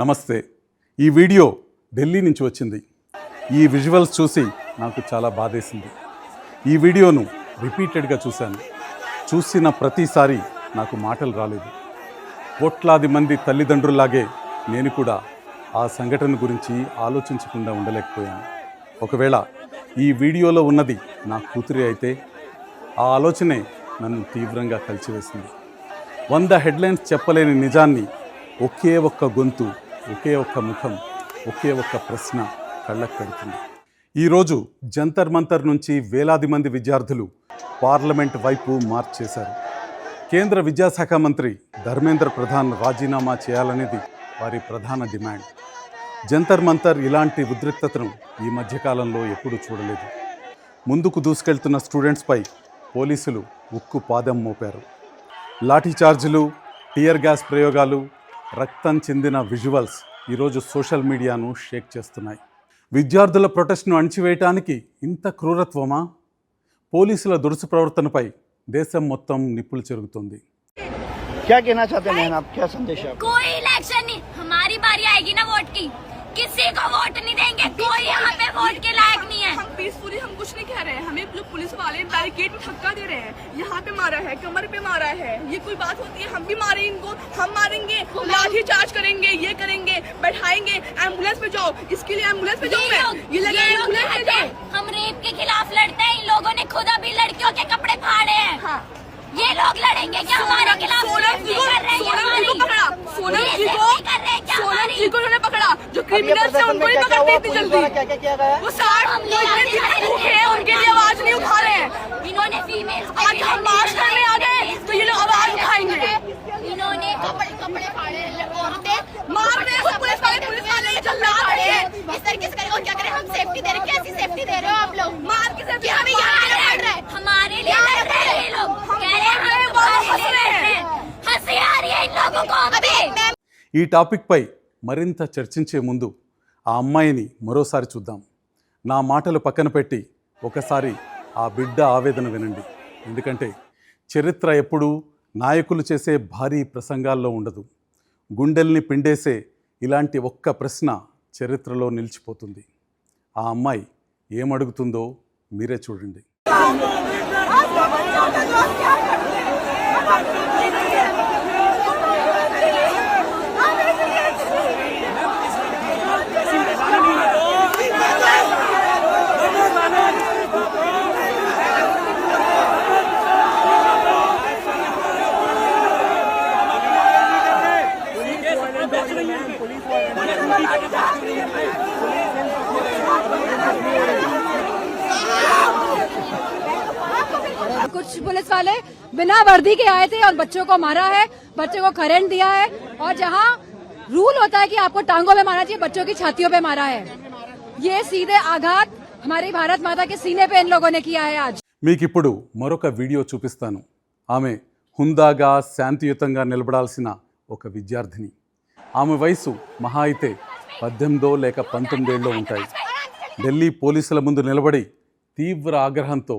నమస్తే. ఈ వీడియో ఢిల్లీ నుంచి వచ్చింది. ఈ విజువల్స్ చూసి నాకు చాలా బాధేసింది. ఈ వీడియోను రిపీటెడ్గా చూశాను. చూసిన ప్రతిసారి నాకు మాటలు రాలేదు. కోట్లాది మంది తల్లిదండ్రుల్లాగే నేను కూడా ఆ సంఘటన గురించి ఆలోచించకుండా ఉండలేకపోయాను. ఒకవేళ ఈ వీడియోలో ఉన్నది నా కూతురి అయితే ఆ ఆలోచనే నన్ను తీవ్రంగా కలిచివేసింది. 100 హెడ్లైన్స్ చెప్పలేని నిజాన్ని ఒకే ఒక్క గొంతు, ఒకే ఒక్క ముఖం, ఒకే ఒక్క ప్రశ్న కళ్ళకు కడుతుంది. ఈరోజు జంతర్ మంతర్ నుంచి వేలాది మంది విద్యార్థులు పార్లమెంట్ వైపు మార్చ్ చేశారు. కేంద్ర విద్యాశాఖ మంత్రి ధర్మేంద్ర ప్రధాన్ రాజీనామా చేయాలనేది వారి ప్రధాన డిమాండ్. జంతర్ మంతర్ ఇలాంటి ఉద్రిక్తతను ఈ మధ్యకాలంలో ఎప్పుడూ చూడలేదు. ముందుకు దూసుకెళ్తున్న స్టూడెంట్స్పై పోలీసులు ఉక్కు పాదం మోపారు. లాఠీచార్జీలు, టియర్ గ్యాస్ ప్రయోగాలు, రక్తం చెందిన విజువల్స్ ఈరోజు సోషల్ మీడియాను షేక్ చేస్తున్నాయి. విద్యార్థుల ప్రొటెస్ట్ను అణిచివేయటానికి ఇంత క్రూరత్వమా? పోలీసుల దురుసు ప్రవర్తనపై దేశం మొత్తం నిప్పులు చెరుగుతోంది. क्या कहना चाहते हैं आप, क्या संदेश है? कोई इलेक्शन नहीं, हमारी बारी आएगी ना वोट की, किसी को वोट नहीं देंगे, कोई यहाँ पे वोट के लायक नहीं है। हम पीसफुली हम कुछ नहीं कह रहे हैं, हमें जो पुलिस वाले बैरिकेड में धक्का दे रहे हैं, यहाँ पे मारा है, कमर पे मारा है, ये कोई बात होती है? हम भी मारे इनको, हम मारेंगे, लाठी चार्ज करेंगे, ये करेंगे, बैठाएंगे, एम्बुलेंस पे जाओ, इसके लिए एम्बुलेंस पे जाओ, ये लगे एम्बुलेंस पे जाओ। हम रेप के खिलाफ लड़ते हैं, इन लोगों ने खुद अभी लड़कियों के कपड़े फाड़े हैं। हाँ। ये लोग लड़ेंगे क्या हमारे खिलाफ? सोनम जी को पकड़ा, सोनम जी को उन्होंने पकड़ा, जो क्रिमिनल्स हैं उनको नहीं पकड़ते इतनी जल्दी। क्या क्या किया गया? वो 60 भूखे हैं, उनके लिए आवाज नहीं उठा रहे हैं। इन्होंने फीमेल आज हम मार्च करने आ गए तो ये लोग आवाज उठाएंगे। इन्होंने कपड़े फाड़े, औरतें मार रहे हैं पुलिस वाले ये चिल्ला रहे हैं। इस तरीके से करें और क्या करें? हम सेफ्टी दे रहे हैं, कैसी सेफ्टी दे रहे हो आप लोग? मार के सेफ्टी हमें यहाँ लड़ रहे हैं, हमारे लिए लड़ रहे हैं ये लोग, कह रहे हैं हम हंस रहे हैं, हंसी आ रही है इन लोगों को अभी। ఈ టాపిక్పై మరింత చర్చించే ముందు ఆ అమ్మాయిని మరోసారి చూద్దాం. నా మాటలు పక్కన పెట్టి ఒకసారి ఆ బిడ్డ ఆవేదన వినండి. ఎందుకంటే చరిత్ర ఎప్పుడూ నాయకులు చేసే భారీ ప్రసంగాల్లో ఉండదు. గుండెల్ని పిండేసే ఇలాంటి ఒక్క ప్రశ్న చరిత్రలో నిలిచిపోతుంది. ఆ అమ్మాయి ఏమడుగుతుందో మీరే చూడండి. कुछ पुलिस वाले बिना वर्दी के आए थे और बच्चों को मारा है, बच्चों को करंट दिया है, और जहां रूल होता है कि आपको टांगों पे मारना चाहिए, बच्चों की छातियों पे मारा है। ये सीधे आघात हमारी भारत माता के सीने पे इन लोगों ने किया है आज। మీకిప్పుడు మరొక వీడియో చూపిస్తాను. ఆమె హుందాగా శాంతియుతంగా నిలబడాల్సిన ఒక విద్యార్థిని. ఆమె వయసు మహా అయితే 18 లేక 19 ఉంటాయి. ఢిల్లీ పోలీసుల ముందు నిలబడి తీవ్ర ఆగ్రహంతో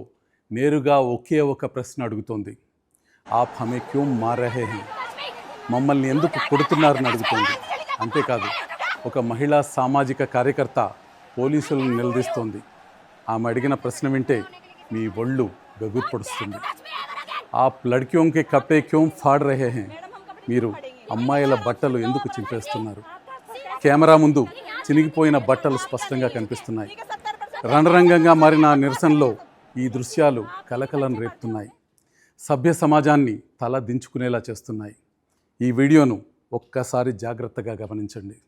నేరుగా ఒకే ఒక ప్రశ్న అడుగుతోంది. ఆప్ హమే క్యూ మార్ రహే హై, మమ్మల్ని ఎందుకు కొడుతున్నారని అడుగుతోంది. అంతేకాదు, ఒక మహిళా సామాజిక కార్యకర్త పోలీసులను నిలదీస్తోంది. ఆమె అడిగిన ప్రశ్న వింటే మీ ఒళ్ళు గగుర్పొడుస్తుంది. ఆప్ లడ్కియోం కే కప్డే క్యోం ఫాడ్ రహే హై, మీరు అమ్మాయిల బట్టలు ఎందుకు చింపేస్తున్నారు? కెమెరా ముందు చినిగిపోయిన బట్టలు స్పష్టంగా కనిపిస్తున్నాయి. రణరంగంగా మారిన నిరసనలో ఈ దృశ్యాలు కలకలం రేపుతున్నాయి. సభ్య సమాజాన్ని తల దించుకునేలా చేస్తున్నాయి. ఈ వీడియోను ఒక్కసారి జాగ్రత్తగా గమనించండి.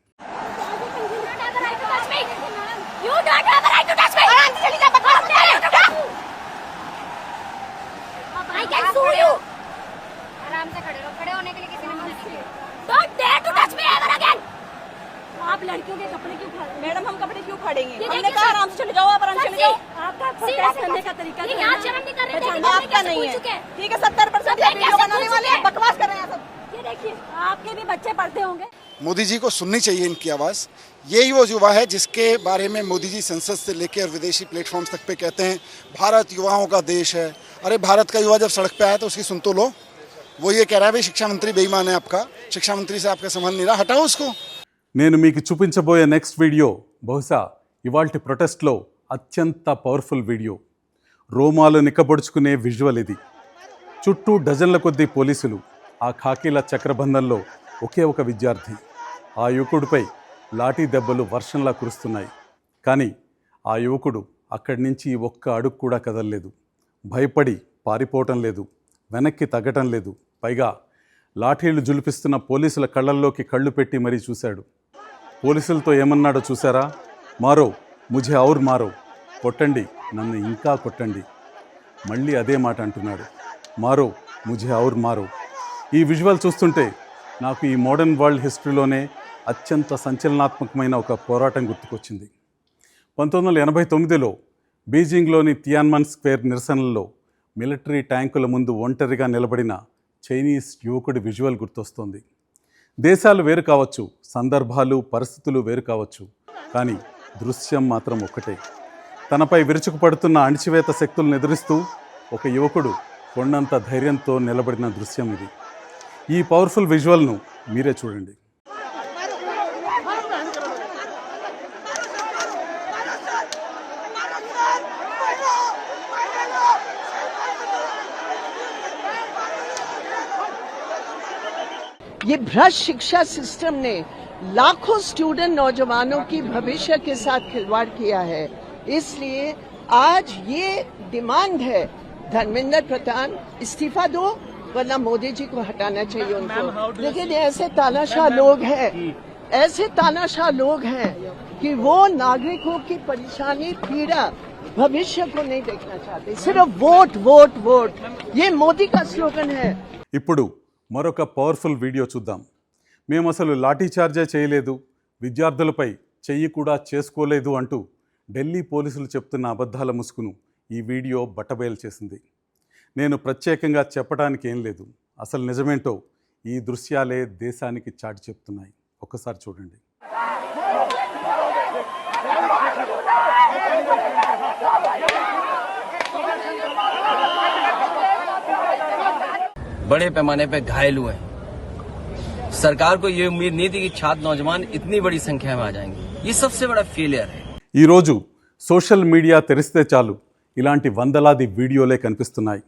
आप लड़कियों के कपड़े क्यों फाड़ते हैं? मैडम हम कपड़े क्यों फाड़ेंगे? हमने कहा आराम से चले जाओ, आप आराम से चले जाओ। आपका प्रोटेस्ट करने का तरीका ये यहाँ चरण नहीं कर रहे थे, आपका नहीं है। ठीक है, 70% वीडियो बनाने वाले हैं, बकवास कर रहे हैं सब। ये देखिए आपके भी बच्चे पढ़ते होंगे। मोदी जी को सुननी चाहिए इनकी आवाज़। यही वो युवा है जिसके बारे में मोदी जी संसद से लेकर और विदेशी प्लेटफॉर्म्स तक पे कहते हैं भारत युवाओं का देश है। अरे भारत का युवा जब सड़क पे आया तो उसकी सुन तो लो। वो ये कह रहा है भाई शिक्षा मंत्री बेईमान है आपका, शिक्षा मंत्री से आपका संबंध नहीं रहा, हटाओ उसको। నేను మీకు చూపించబోయే నెక్స్ట్ వీడియో బహుశా ఇవాల్టి ప్రొటెస్ట్లో అత్యంత పవర్ఫుల్ వీడియో. రోమాలు నిక్కబొడుచుకునే విజువల్ ఇది. చుట్టూ డజన్ల కొద్దీ పోలీసులు, ఆ ఖాకీల చక్రబంధంలో ఒకే ఒక విద్యార్థి. ఆ యువకుడిపై లాఠీ దెబ్బలు వర్షంలా కురుస్తున్నాయి. కానీ ఆ యువకుడు అక్కడి నుంచి ఒక్క అడుగు కూడా కదలలేదు. భయపడి పారిపోవటం లేదు, వెనక్కి తగ్గటం లేదు. పైగా లాఠీలు జులిపిస్తున్న పోలీసుల కళ్ళల్లోకి కళ్ళు పెట్టి మరీ చూశాడు. పోలీసులతో ఏమన్నాడో చూసారా? మారో, ముఝే ఔర్ మారో, కొట్టండి, నన్ను ఇంకా కొట్టండి. మళ్ళీ అదే మాట అంటున్నాడు, మారో, ముఝే ఔర్ మారో. ఈ విజువల్ చూస్తుంటే నాకు ఈ మోడర్న్ వరల్డ్ హిస్టరీలోనే అత్యంత సంచలనాత్మకమైన ఒక పోరాటం గుర్తుకొచ్చింది. 1989లో బీజింగ్లోని తియాన్మన్ స్క్వేర్ నిరసనల్లో మిలిటరీ ట్యాంకుల ముందు ఒంటరిగా నిలబడిన చైనీస్ యువకుడి విజువల్ గుర్తొస్తోంది. దేశాలు వేరు కావచ్చు, సందర్భాలు పరిస్థితులు వేరు కావచ్చు, కానీ దృశ్యం మాత్రం ఒక్కటే. తనపై విరుచుకుపడుతున్న అణిచివేత శక్తులను ఎదురిస్తూ ఒక యువకుడు కొండంత ధైర్యంతో నిలబడిన దృశ్యం ఇది. ఈ పవర్ఫుల్ విజువల్ను మీరే చూడండి. ये भ्रष्ट शिक्षा सिस्टम ने लाखों स्टूडेंट नौजवानों की भविष्य के साथ खिलवाड़ किया है. इसलिए आज ये डिमांड है, धर्मेंद्र प्रधान इस्तीफा दो वरना मोदी जी को हटाना चाहिए उनको. लेकिन ऐसे तानाशाह लोग हैं कि वो नागरिकों की परेशानी, पीड़ा, भविष्य को नहीं देखना चाहते. सिर्फ वोट वोट वोट, ये मोदी का स्लोगन है. ఇప్పుడు మరొక పవర్ఫుల్ వీడియో చూద్దాం. మేము అసలు లాఠీ చార్జే చేయలేదు, విద్యార్థులపై చెయ్యి కూడా చేసుకోలేదు అంటూ ఢిల్లీ పోలీసులు చెప్తున్న అబద్ధాల ముసుగును ఈ వీడియో బట్టబయలు చేసింది. నేను ప్రత్యేకంగా చెప్పడానికి ఏం లేదు, అసలు నిజమేంటో ఈ దృశ్యాలే దేశానికి చాటి చెప్తున్నాయి. ఒక్కసారి చూడండి. बड़े पैमाने पे घायल हुए हैं. सरकार को ये उम्मीद नहीं थी कि छात्र नौजवान इतनी बड़ी संख्या में आ जाएंगे. ये सबसे बड़ा फेलियर है. ఈరోజు సోషల్ మీడియా తెరిస్తే చాలు ఇలాంటి వందలాది వీడియోలే కనిపిస్తున్నాయి.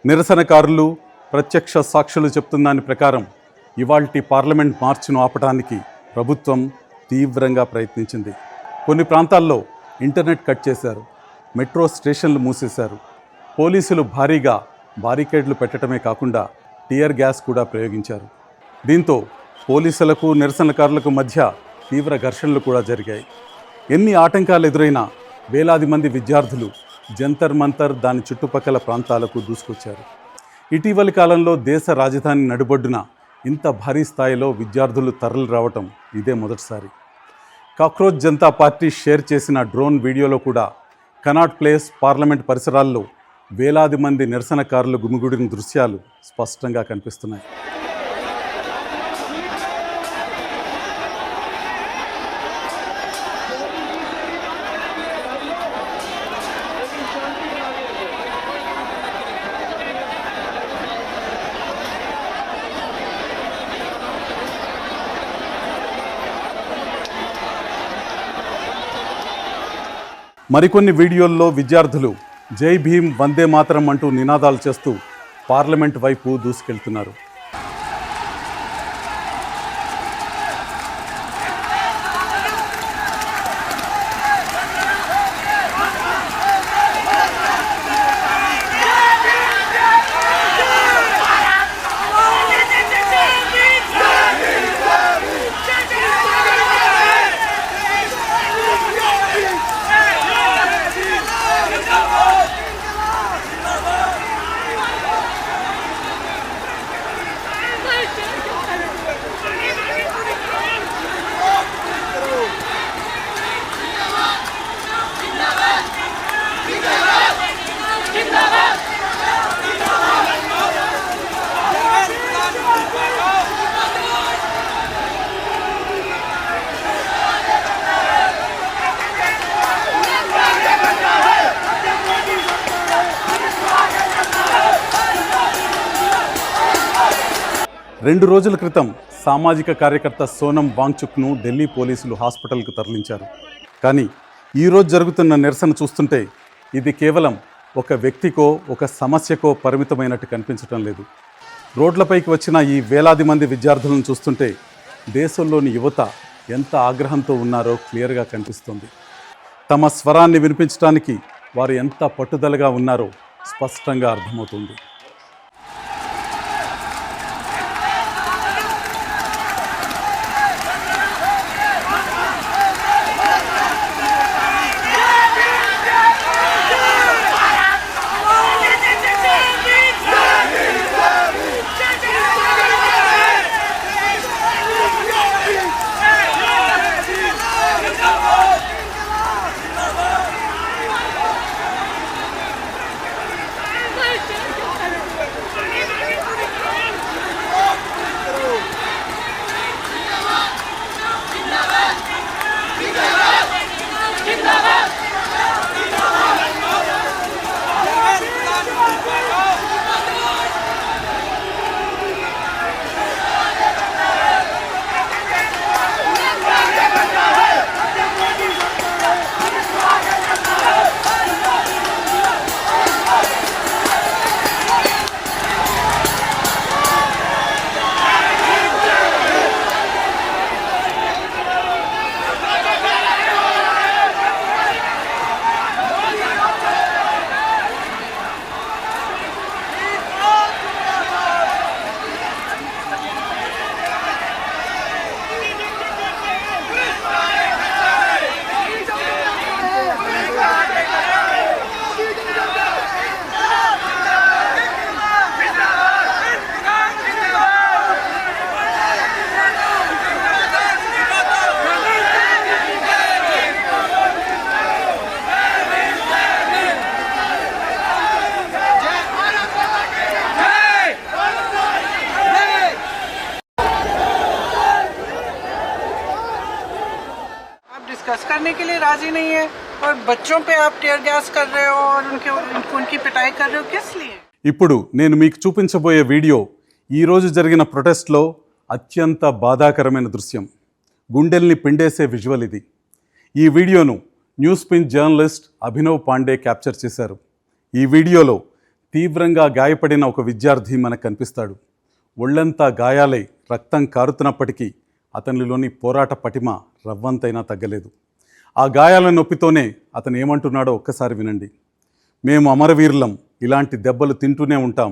నిరసనకారులు, ప్రత్యక్ష సాక్షులు చెప్తున్న దాని ప్రకారం ఇవాల్టి పార్లమెంట్ మార్చును ఆపడానికి ప్రభుత్వం తీవ్రంగా ప్రయత్నించింది. కొన్ని ప్రాంతాల్లో ఇంటర్నెట్ కట్ చేశారు, మెట్రో స్టేషన్లు మూసేశారు. పోలీసులు భారీగా బారికేడ్లు పెట్టడమే కాకుండా టియర్ గ్యాస్ కూడా ప్రయోగించారు. దీంతో పోలీసులకు నిరసనకారులకు మధ్య తీవ్ర ఘర్షణలు కూడా జరిగాయి. ఎన్ని ఆటంకాలు ఎదురైనా వేలాది మంది విద్యార్థులు జంతర్ మంతర్, దాని చుట్టుపక్కల ప్రాంతాలకు దూసుకొచ్చారు. ఇటీవలి కాలంలో దేశ రాజధాని నడిబొడ్డున ఇంత భారీ స్థాయిలో విద్యార్థులు తరలి రావటం ఇదే మొదటిసారి. కాక్రోచ్ జనతా పార్టీ షేర్ చేసిన డ్రోన్ వీడియోలో కూడా కనాట్ ప్లేస్, పార్లమెంట్ పరిసరాల్లో వేలాది మంది నిరసనకారులు గుమిగూడిన దృశ్యాలు స్పష్టంగా కనిపిస్తున్నాయి. మరికొన్ని వీడియోల్లో విద్యార్థులు జై భీమ్, వందే మాతరం అంటూ నినాదాలు చేస్తూ పార్లమెంట్ వైపు దూసుకెళ్తున్నారు. 2 రోజుల క్రితం సామాజిక కార్యకర్త సోనం వాంగ్చుక్ను ఢిల్లీ పోలీసులు హాస్పిటల్కు తరలించారు. కానీ ఈరోజు జరుగుతున్న నిరసన చూస్తుంటే ఇది కేవలం ఒక వ్యక్తికో ఒక సమస్యకో పరిమితమైనట్టు కనిపించడం లేదు. రోడ్లపైకి వచ్చిన ఈ వేలాది మంది విద్యార్థులను చూస్తుంటే దేశంలోని యువత ఎంత ఆగ్రహంతో ఉన్నారో క్లియర్గా కనిపిస్తుంది. తమ స్వరాన్ని వినిపించడానికి వారు ఎంత పట్టుదలగా ఉన్నారో స్పష్టంగా అర్థమవుతుంది. डिस्कस करने के लिए राजी नहीं है और बच्चों पे आप टीयर गैस कर रहे हो और उनकी पिटाई कर रहे हो, किस लिए? ఇప్పుడు నేను మీకు చూపించబోయే వీడియో ఈరోజు జరిగిన ప్రొటెస్ట్లో అత్యంత బాధాకరమైన దృశ్యం. గుండెల్ని పిండేసే విజువల్ ఇది. ఈ వీడియోను news pin journalist Abhinav Pandey capture చేశారు. ఈ వీడియోలో తీవ్రంగా గాయపడిన ఒక విద్యార్థి మనకు కనిపిస్తాడు. ఒళ్ళంతా గాయాలై రక్తం కారుతున్నప్పటికీ అతనిలోని పోరాట పటిమ రవ్వంతైనా తగ్గలేదు. ఆ గాయాల నొప్పితోనే అతను ఏమంటున్నాడో ఒక్కసారి వినండి. మేము అమరవీరులం, ఇలాంటి దెబ్బలు తింటూనే ఉంటాం,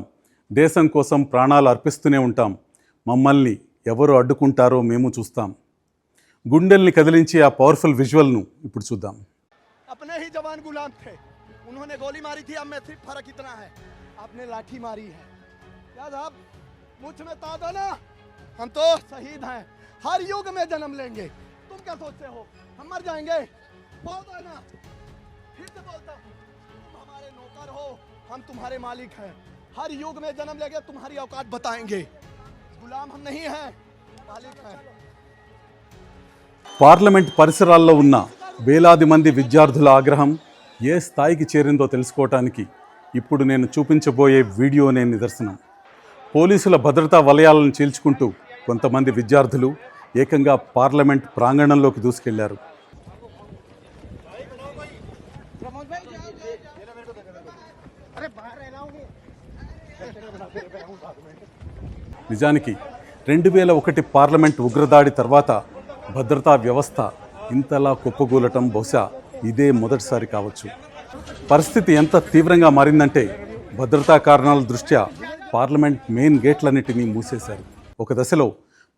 దేశం కోసం ప్రాణాలు అర్పిస్తూనే ఉంటాం, మమ్మల్ని ఎవరు అడ్డుకుంటారో మేము చూస్తాం. గుండెల్ని కదిలించే ఆ పవర్ఫుల్ విజువల్ను ఇప్పుడు చూద్దాం. अपने ही जवान गुलाम थे, उन्होंने गोली मारी थी, अब में सिर्फ फर्क इतना है आपने लाठी मारी है। क्या साहब मुझ में तादा ना, हम तो शहीद हैं, हर युग में जन्म लेंगे। तुम क्या सोचते हो हम मर जाएंगे? बोलता ना, फिर से बोलता हूं, तुम हमारे नौकर हो, हम तुम्हारे मालिक हैं, हर युग में जन्म लेंगे, तुम्हारी औकात बताएंगे। गुलाम हम नहीं हैं, मालिक हैं। పార్లమెంట్ పరిసరాల్లో ఉన్న వేలాది మంది విద్యార్థుల ఆగ్రహం ఏ స్థాయికి చేరిందో తెలుసుకోవటానికి ఇప్పుడు నేను చూపించబోయే వీడియోనే నిదర్శనం. పోలీసుల భద్రతా వలయాలను చీల్చుకుంటూ కొంతమంది విద్యార్థులు ఏకంగా పార్లమెంట్ ప్రాంగణంలోకి దూసుకెళ్లారు. నిజానికి 2001 పార్లమెంట్ ఉగ్రదాడి తర్వాత భద్రతా వ్యవస్థ ఇంతలా కుప్పగూలటం బహుశా ఇదే మొదటిసారి కావచ్చు. పరిస్థితి ఎంత తీవ్రంగా మారిందంటే భద్రతా కారణాల దృష్ట్యా పార్లమెంట్ మెయిన్ గేట్లన్నిటినీ మూసేశారు. ఒక దశలో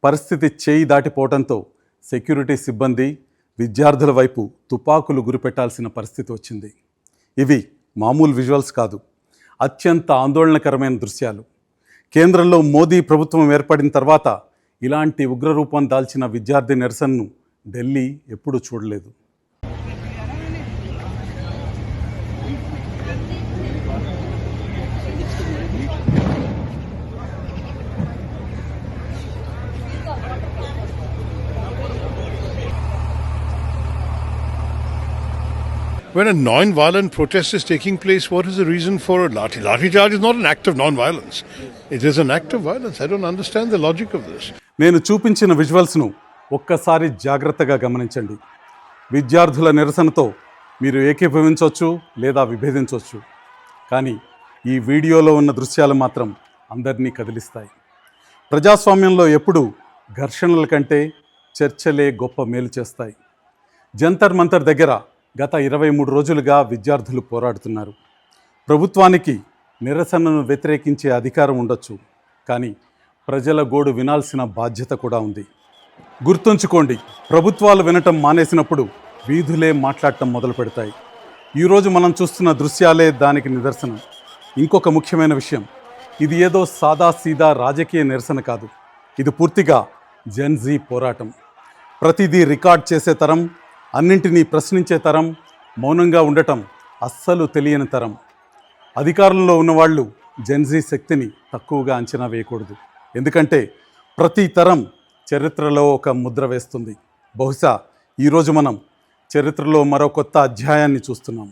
పరిస్థితి చేయి దాటిపోవడంతో సెక్యూరిటీ సిబ్బంది విద్యార్థుల వైపు తుపాకులు గురిపెట్టాల్సిన పరిస్థితి వచ్చింది. ఇవి మామూలు విజువల్స్ కాదు, అత్యంత ఆందోళనకరమైన దృశ్యాలు. కేంద్రంలో మోదీ ప్రభుత్వం ఏర్పడిన తర్వాత ఇలాంటి ఉగ్రరూపం దాల్చిన విద్యార్థి నిరసనను ఢిల్లీ ఎప్పుడూ చూడలేదు. when a non-violent protest is taking place, what is the reason for a lathi? Lathi charge is not an act of non-violence. It is an act of violence. I don't understand the logic of this. నేను చూపించిన విజువల్స్ను ఒక్కసారి జాగ్రత్తగా గమనించండి. విద్యార్థుల నిరసనతో మీరు ఏకీభవించవచ్చు లేదా విభేదించవచ్చు, కానీ ఈ వీడియోలో ఉన్న దృశ్యాలు మాత్రం అందరినీ కదిలిస్తాయి. ప్రజాస్వామ్యంలో ఎప్పుడూ ఘర్షణల కంటే చర్చలే గొప్ప మేలు చేస్తాయి. జంతర్ మంతర్ దగ్గర గత 23 రోజులుగా విద్యార్థులు పోరాడుతున్నారు. ప్రభుత్వానికి నిరసనను వ్యతిరేకించే అధికారం ఉండొచ్చు, కానీ ప్రజల గోడు వినాల్సిన బాధ్యత కూడా ఉంది. గుర్తుంచుకోండి, ప్రభుత్వాలు వినటం మానేసినప్పుడు వీధులే మాట్లాడటం మొదలు పెడతాయి. ఈరోజు మనం చూస్తున్న దృశ్యాలే దానికి నిదర్శనం. ఇంకొక ముఖ్యమైన విషయం, ఇది ఏదో సాదా సీదా రాజకీయ నిరసన కాదు. ఇది పూర్తిగా జెన్జీ పోరాటం. ప్రతిదీ రికార్డ్ చేసే తరం, అన్నింటినీ ప్రశ్నించే తరం, మౌనంగా ఉండటం అస్సలు తెలియని తరం. అధికారంలో ఉన్నవాళ్ళు జెన్జీ శక్తిని తక్కువగా అంచనా వేయకూడదు. ఎందుకంటే ప్రతి తరం చరిత్రలో ఒక ముద్ర వేస్తుంది. బహుశా ఈరోజు మనం చరిత్రలో మరో కొత్త అధ్యాయాన్ని చూస్తున్నాం.